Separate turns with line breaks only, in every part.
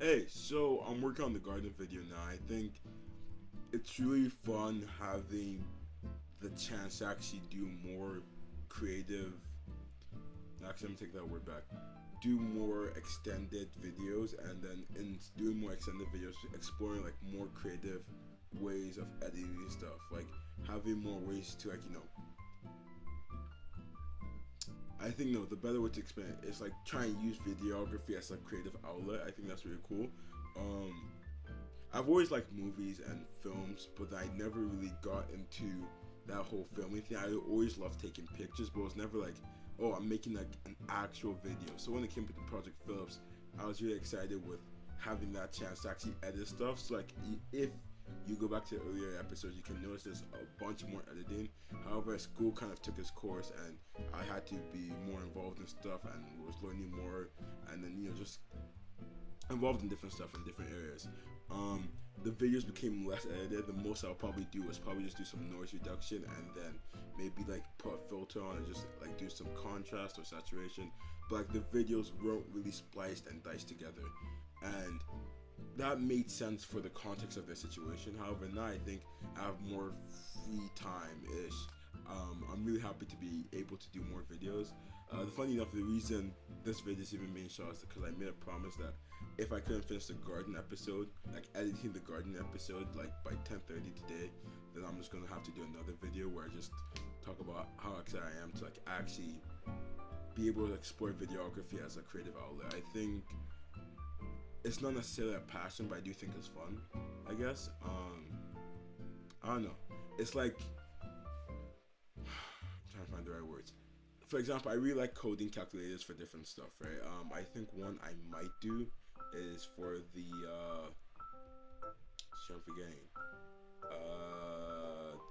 Hey, so I'm working on the garden video now. I think it's really fun having the chance to actually do more creative. Actually, I'm gonna take that word back. Do more extended videos, and then in doing more extended videos, exploring like more creative ways of editing stuff. Like having more ways to I think no, the better way to explain it is like trying to use videography as a creative outlet. I think that's really cool. Um, I've always liked movies and films, but I never really got into that whole filming thing. I always loved taking pictures, but it was never like, oh, I'm making like an actual video. So when it came to Project Phillips, I was really excited with having that chance to actually edit stuff. So like, if you go back to earlier episodes, you can notice there's a bunch more editing. However, school kind of took its course, and I had to be more involved in stuff and was learning more, and then just involved in different stuff in different areas. The videos became less edited. The most I'll probably do is probably just do some noise reduction and then maybe like put a filter on and just like do some contrast or saturation. But like the videos weren't really spliced and diced together, and that made sense for the context of their situation. However, now I think I have more free time ish. I'm really happy to be able to do more videos. The funny enough, the reason this video is even being shot is because I made a promise that if I couldn't finish the garden episode, like editing the garden episode, like by 10:30 today, then I'm just gonna have to do another video where I just talk about how excited I am to like actually be able to explore videography as a creative outlet. I think it's not necessarily a passion, but I do think it's fun. I guess. I don't know. It's like I'm trying to find the right words. For example, I really like coding calculators for different stuff, right? I think one I might do is for the I'm forgetting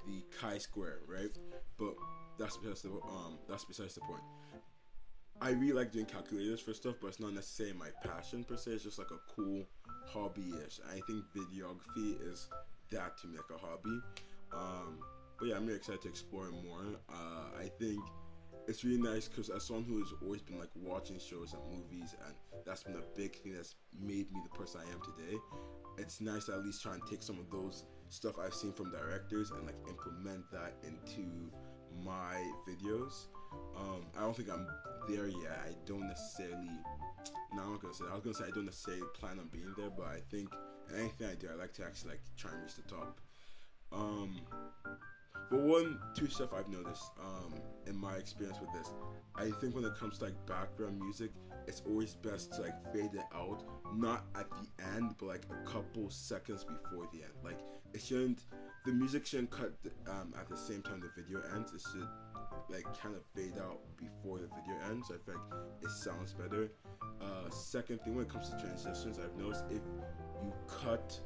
the chi-square, right? But that's besides the point. I really like doing calculators for stuff, but it's not necessarily my passion per se. It's just like a cool hobby-ish. I think videography is that to me, like a hobby. But yeah, I'm really excited to explore it more. I think it's really nice because as someone who has always been like watching shows and movies, and that's been a big thing that's made me the person I am today. It's nice to at least try and take some of those stuff I've seen from directors and like implement that into my videos. I don't think I'm there yet. I don't necessarily. No, I'm not gonna say that. I was gonna say I don't necessarily plan on being there, but I think anything I do, I like to actually like try and reach the top. Um, but two stuff I've noticed in my experience with this, I think when it comes to like background music, it's always best to like fade it out, not at the end, but like a couple seconds before the end. Like the music shouldn't cut at the same time the video ends. It should like kind of fade out before the video ends. So I feel like it sounds better. Second thing, when it comes to transitions, I've noticed if you cut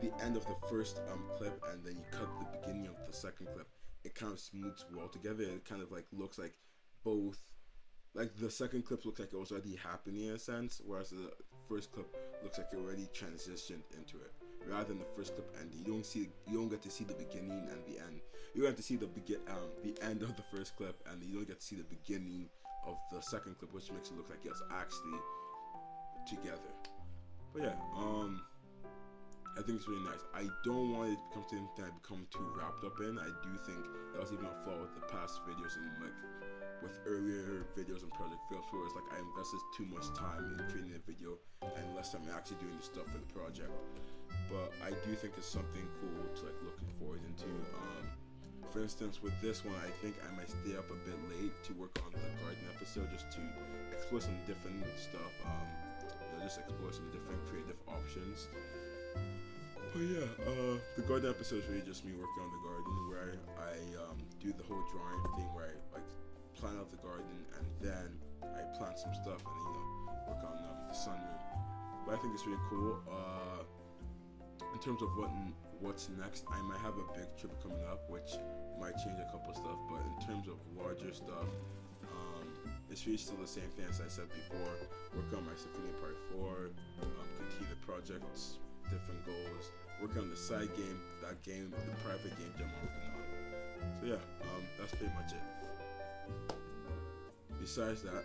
the end of the first clip and then you cut the beginning of the second clip, it kind of smooths well together. It kind of like looks like both, like the second clip looks like it was already happening in a sense, whereas the first clip looks like it already transitioned into it. Rather than the first clip ending, you don't get to see the beginning and the end. You get to see the end of the first clip, and you don't get to see the beginning of the second clip, which makes it look like it's actually together. But yeah, I think it's really nice. I don't want it to become something that I become too wrapped up in. I do think that was even a flaw with the past videos and like with earlier videos and Project Phillips, where it's like I invested too much time in creating a video and less time in actually doing the stuff for the project. But I do think it's something cool to like looking forward into. For instance, with this one, I think I might stay up a bit late to work on the garden episode just to explore some different stuff. Just explore some different creative options. But yeah, the garden episode is really just me working on the garden, where I do the whole drawing thing, where I like plan out the garden and then I plant some stuff and work on the sunroom. But I think it's really cool. In terms of what's next, I might have a big trip coming up, which might change a couple stuff. But in terms of larger stuff, it's really still the same thing as I said before. Work on my Symphony Part 4, continue the projects, different goals, work on the side game, the private game that I'm working on. So yeah, that's pretty much it. Besides that,